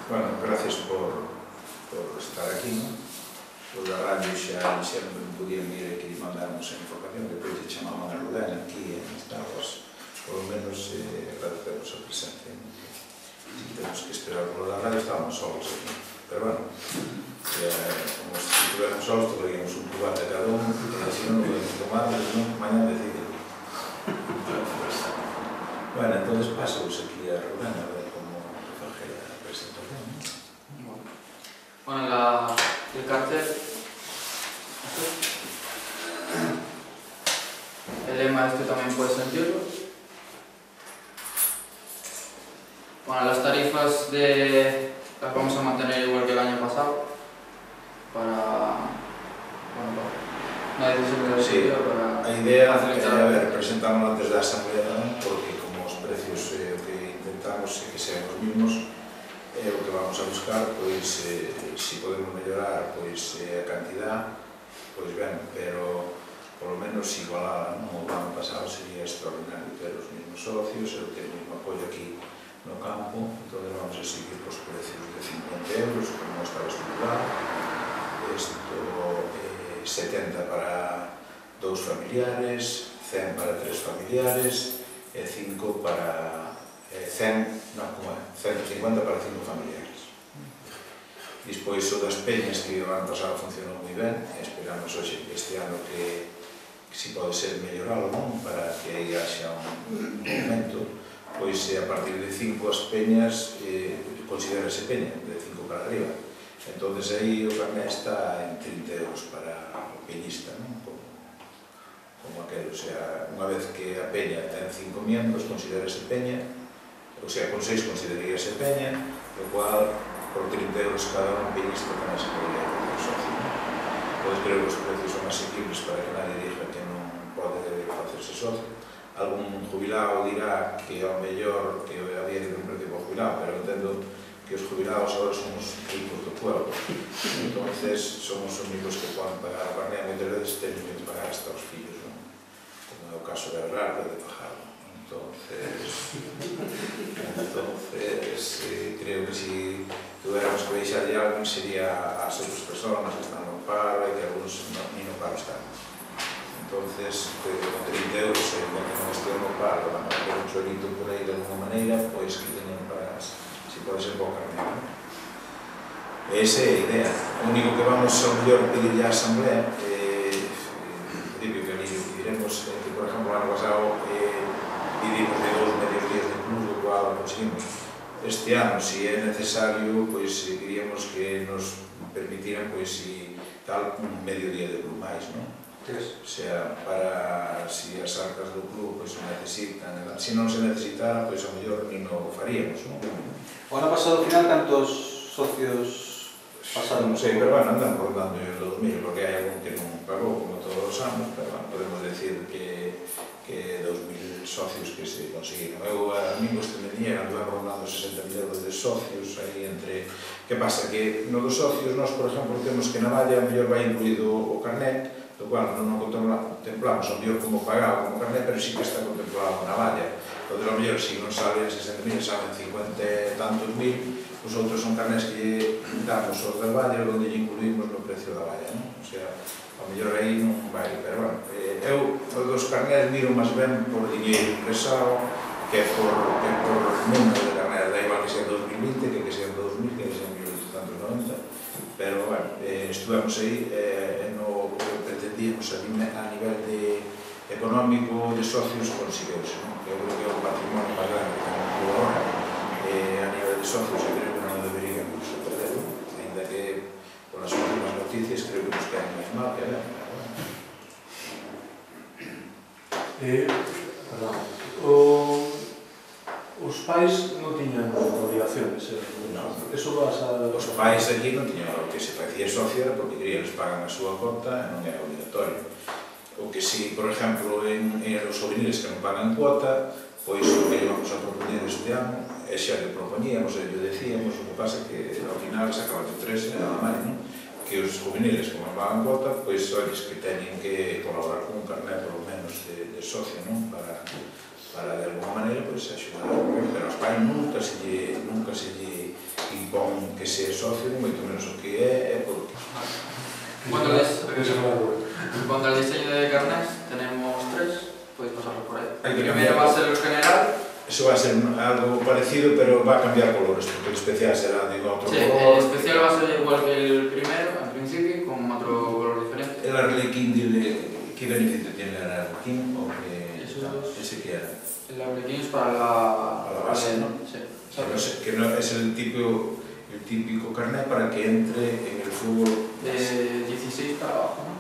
Bueno, gracias por estar aquí, non? Os da radio xa dixeron que non podían ir aquí e mandarnos a información, depois lle chamaban a Rudén aquí e estamos, por lo menos, agradecemos a presencia. Temos que esperar por la radio, estábamos solos aquí. Pero bueno, como se estuviéramos solos, tomaríamos un cubate a cada uno, e así non lo podemos tomar, pero non, mañana decidir. Bueno, entonces pasamos aquí a Rudén a ver cómo faje a presentación. Bueno, el cartel, el lema este también puede sentirlo. Bueno, las tarifas las vamos a mantener igual que el año pasado para una decisión de sí, para a idea é presentamos antes da asamblea tamén, porque como os precios que intentamos que sean os mismos, o que vamos a buscar, pois, se podemos mellorar a cantidad, pois ben, pero por lo menos igualar, non? O ano pasado sería extraordinario ter os mesmos socios, e ter o mesmo apoio aquí no campo, entón vamos a seguir cos precios de 50 euros, como estaba estipulado, isto 70 para 2 familiares, 100 para 3 familiares, e 5 para 100, non, como é? 150 para 5 familiares. Despois, o das peñas, que o ano pasado funcionou moi ben, esperamos hoxe este ano que si pode ser mellorado, non? Para que aí haxa un momento, pois a partir de 5 as peñas, considerase peña, de 5 para arriba. Entón, aí o carné está en 30 euros para o peñista, non? Como aquel, o sea, unha vez que a peña ten 5 miembros, considerase peña, o sea, con 6 consideraríase peña, o cual, por 30 euros cada un peñista tamén se podría facer socio. Pois creo que os precios son asequibles para que nadie diga que non pode facerse socio. Algún jubilado dirá que ao mellor que había que ter un precio para o jubilado, pero entendo que os jubilados agora son os ricos do pueblo. Entonces, somos os únicos que poden pagar o carné, moitas veces teñen que pagar hasta os fillos, non? Como é o caso de Herrera de Fajardo. Entonces, creo que si tuviéramos que deixar de algo sería as outras personas que están no paro e que algúns ni no paro están. Entonces, con 30 euros e con que non estén no paro, van a ter un chorito por aí de alguna maneira, pois que teñen para, si pode ser pouca carne. Esa é a idea. O único que vamos ao mellor pedir a asamblea, que diremos que, por exemplo, o ano pasado pedimos de 2 medios días de plus, do cual conseguimos. Este ano, se é necesario, pois queríamos que nos permitieran, pois, tal, un medio día de plus máis, non? O sea, para si as arcas do club pois necesitan, se non se necesitara, pois ao mellor ni non o faríamos, non? O ano pasado, ao final, cantos socios pasaron? Non sei, pero bueno, andan rondando os 2000, porque hai algún que non pagou, como todos os anos, pero bueno, podemos decir que 2000 socios que se conseguiron. Eu, amigos que me diñeran, andan rondando 60.000 euros de socios, aí entre... Que pasa? Que no dos socios, nós, por exemplo, temos que na valla, a mellor vai incluído o carnet, do cual non contemplamos, ao mellor como pagado como carnet, pero sí que está contemplado na valla. Entón, ao mellor, se non salen 60.000, salen 50 e tantos mil, os outros son carnés que damos os da valla, onde lle incluímos no precio da valla, non? O sea, ao mellor aí non vai, pero bueno, eu dos carnés miro máis ben por dinheiro ingresado que por número de carnés, da igual que sea 2020, que sea 2000, que sea 1890, pero bueno, estuvemos aí no que pretendíamos a nivel económico de socios conseguiuse, non? Que eu creo que é o patrimonio máis grande que temos agora, a nivel de socios, eu creo que non deberíamos perderlo, ainda que con as últimas noticias creo que nos quedan máis mal que ben. Os pais non tiñan obligación de ser. Eso vas a... Os pais aquí non tiñan o que se facía socio porque eles pagan a súa conta e non é obligatorio. O que si, por exemplo, en os juveniles que non pagan cuota, pois o que vamos a proponer este ano, e xa que propoñíamos, e lle decíamos, o que pasa que ao final se acaba de 3 e nada máis, non? Que os juveniles, como pagan cuota, pois olles que teñen que colaborar con un carnet, por lo menos, de socio, non? Para de alguma maneira, pois, axudar a comer, pero aos pais nunca se lle pon que sea socio, moito menos o que é porque... Cuanto al diseño de carnés, tenemos 3, podéis pasarlo por ahí. Hay que Primero va a ser el general. Eso va a ser algo parecido, pero va a cambiar colores, porque el especial será de otro Sí, color. el especial va a ser igual que el primero, al principio, con otro color diferente. El Arlequín, dile, ¿qué beneficio tiene el Arlequín? ¿O que Eso ese que era? El Arlequín es para la base, ¿no? Sí, Que no, es el típico carnet para que entre en el fútbol. De 16 para abajo, ¿no?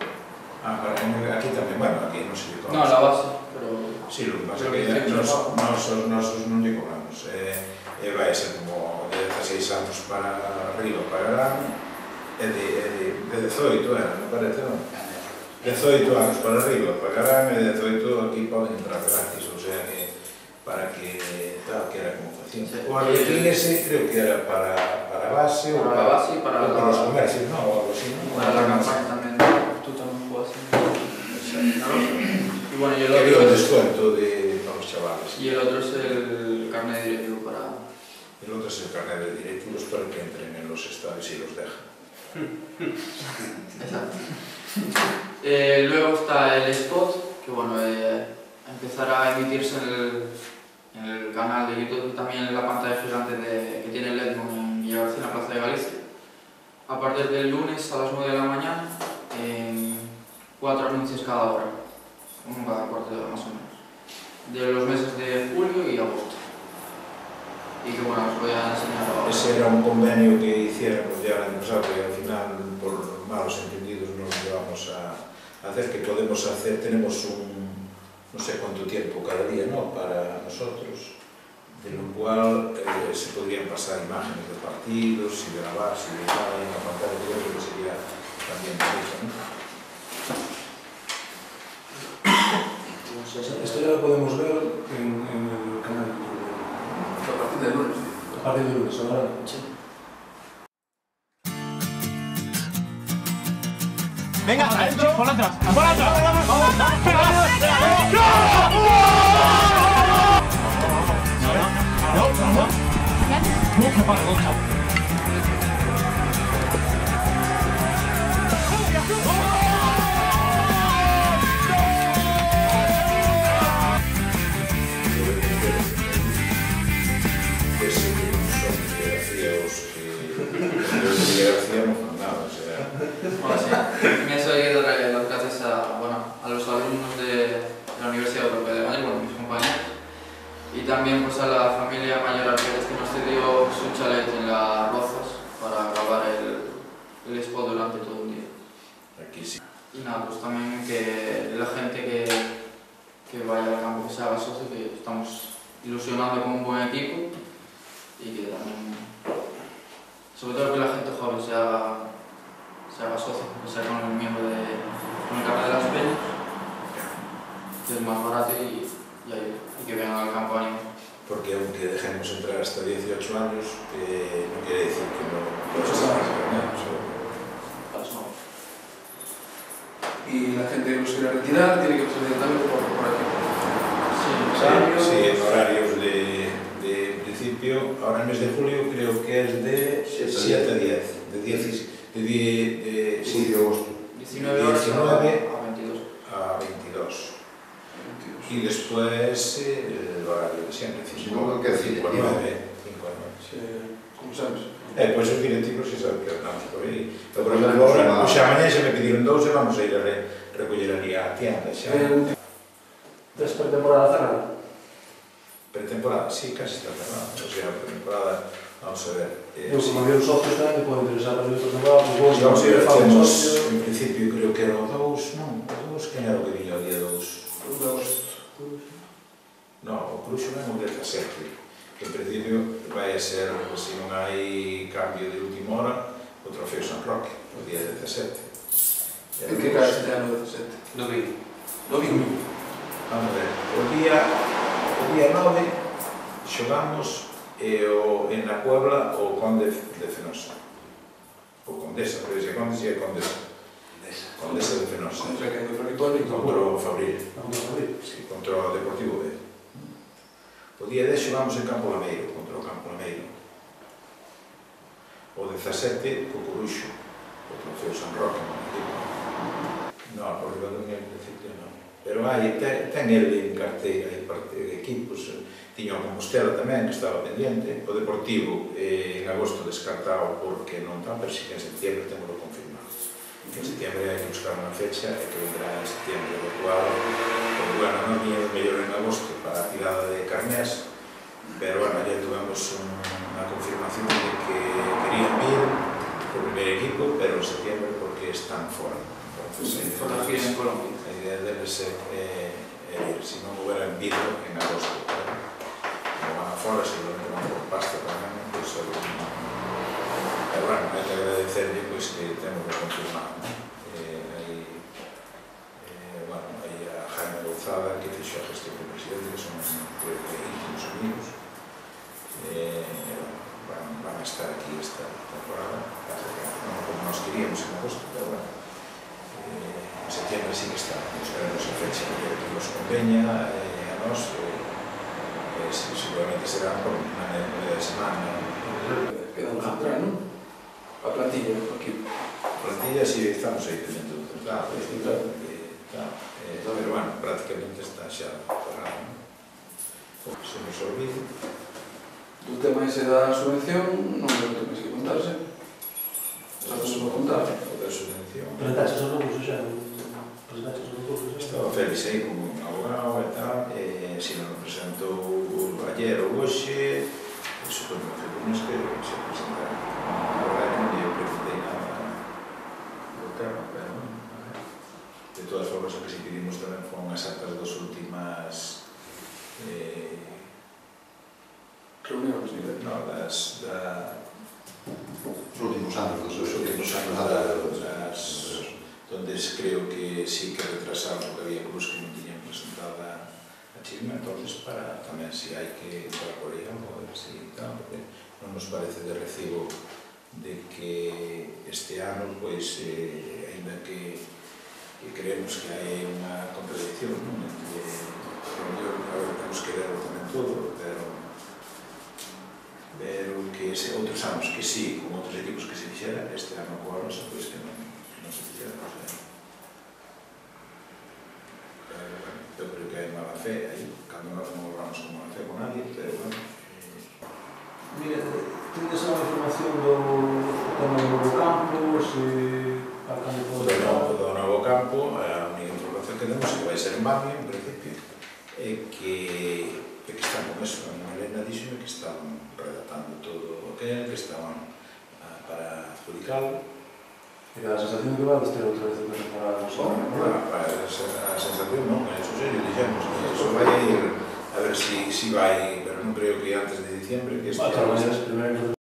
Aquí también, bueno, aquí no sé cómo. No, la base, pero... Sí, lo que pasa es que nosotros non lle cobramos. Vai ser como de 16 anos para arriba pagarán, de 18 era, me parece, non? 18 anos para arriba pagarán e 18 aquí poden entrar gratis, o sea que para que tal, que era como facían. O Arlequín ese creo que era para a base ou para la base y para los comercios, non? O algo así, non? Para la campaña también, tú también juegas y bueno, y el que había otro un es... descuento para los chavales. Y el otro es el carnet directivo para... El otro es el carnet de directivos para que entren en los estadios y los dejan. Exacto. Luego está el spot, que bueno, empezará a emitirse en el canal de YouTube y también en la pantalla gigante que tiene el Edmond en Villa García, en la Plaza de Galicia. A partir del lunes a las 9 de la mañana, 4 anuncios cada hora, uno cada cuarto de hora más o menos, de los meses de julio y agosto. Y que bueno, os voy a enseñar ahora. Ese era un convenio que hiciéramos ya el año pasado, que al final, por malos entendidos, no lo llevamos a hacer, que podemos hacer, tenemos no sé cuánto tiempo cada día, ¿no?, para nosotros, de lo cual se podrían pasar imágenes de partidos y grabarse y de tal en la pantalla, yo creo que sería también bonito, ¿no? Esto ya lo podemos ver en el canal de YouTube. A partir del lunes. A partir del lunes, ¿verdad? Sí. Venga, adentro, por atrás, por atrás. Vamos, Bueno, sí. En eso hay que darle las gracias a los alumnos de la Universidad Europea de Madrid, bueno, mis compañeros, y también pues a la familia Mayor Arqueles que nos cedió su chalet en las Rozas para grabar el spot durante todo un día. Aquí sí. Y nada, pues también que la gente que vaya al campo, que se haga socio, que estamos ilusionando con un buen equipo y que también, sobre todo que la gente joven se haga socio, que sea con el miembro con el carnet de las peñas, que es más barato y que vengan al campo a animar. Porque aunque dejemos entrar hasta 18 años, no quiere decir que no puedas estar Para eso no. Y la gente que los quiera retirar tiene que pasar directamente por aquí. Sí, en horarios de principio, ahora en el mes de julio creo que es de 7 a 10, de agosto. 19 horas 19 a 22. a 22. Y después el horario de siempre, 5 que 5 a 9. Como sabes. Pois os directivos se sabe que andamos por aí. Pero, por exemplo, agora, xa mañá se me pediron 2 e vamos a ir a recoller ali a tienda xa. ¿Es pretemporada cerrada? Pretemporada, sí, casi está cerrada. O sea, pretemporada, vamos a ver. Como había un socio tamén que pode interesar para el pretemporada, pues vos Vamos a ver, faz un temos, socio. en principio, creo que era o 2, non, o 2, quen era o que viña o día 2? O de agosto. No, o Cruxo é o 17. Que en principio vai a ser, se non hai cambio de última hora, o Trofeo San Roque, o día 17. En que cae este ano 17? Domingo. Domingo. Vamos a ver, o día 9 xogamos en la Puebla o Conde de Fenosa. O Condesa, pero se Conde si é Condesa. Condesa de Fenosa. Contra que contra Vitoria e Contra o Fabril. Vamos Sí, contra o Deportivo B. O día 10 xogamos en Campo Lameiro, contra o Campo Lameiro. o 17 co Coruxo, o trofeo San Roque, non, por riba do en principio non. Pero ten ele en carteira e parte de equipos, tiña o Compostela tamén, que estaba pendiente, o Deportivo en agosto descartado porque non tan, pero si que en septiembre temos lo confirmado. En septiembre hai que buscar unha fecha e que vendrá en septiembre evacuado, porque, bueno, non tiña o mellor en agosto para a tirada de carnés, pero, bueno, ya tuvemos unha confirmación de que querían vir o primer equipo, pero en septiembre porque están fora. Fotografía en Colombia. A idea deles é ir, se non houberan vido en agosto. Como van fora, seguramente van por pasta tamén, pois pero, bueno, hai que agradecerlle que temos que confirmar. Aí a Jaime Louzada, que fixo a gestión do presidente, que son, creo que, íntimos amigos, van a estar aquí esta temporada, non como nos queríamos en agosto, pero, bueno, en septiembre sí que está, buscaremos a fecha que nos conveña a nos, seguramente será por unha media de semana. Quedamos atrás, non? A plantilla do equipo. A plantilla sí estamos aí dentro do tratado, pero, bueno, prácticamente está xa cerrado. Se nos olvide. Do tema ese da subvención, non creo que tens que contarse. Xa se vou contar. O da subvención. Presentaste os recursos xa? Presentaste os recursos xa? Estaba Félix aí como un abogado e tal, se non presentou ayer ou hoxe, supongo que o lunes que se presentará. A verdade que non lle preguntei nada do tema, pero, de todas formas, o que si pedimos tamén foron as actas das últimas Reunións, no, dos últimos anos donde creo que sí que retrasaron porque había cruz que non tiñan presentado a Chisma, entonces para tamén si hai que entrar por aí algo, a ver si tal, porque non nos parece de recibo de que este ano, pois, ainda que creemos que hai unha contradicción, non? Entre, temos que verlo tamén todo, pero que outros anos que sí, con outros equipos que se fixera, este ano coa Rosa, pois que non se fixera, non sei. Eu creo que hai mala fe aí, cando nós non obramos con mala fe con nadie, pero, bueno. Mira, tendes a información do tema do novo campo, se do novo campo, a única información que temos é que vai ser en Bavia, en principio, é que están con eso. A Elena díxome que estaban redactando todo o que estaban para adjudicalo. E a sensación que va a ter outra vez outra temporada non só, non? A sensación non, eso serio, dixemos que eso vai a ir a ver si vai, pero non creo que antes de diciembre, que este ano...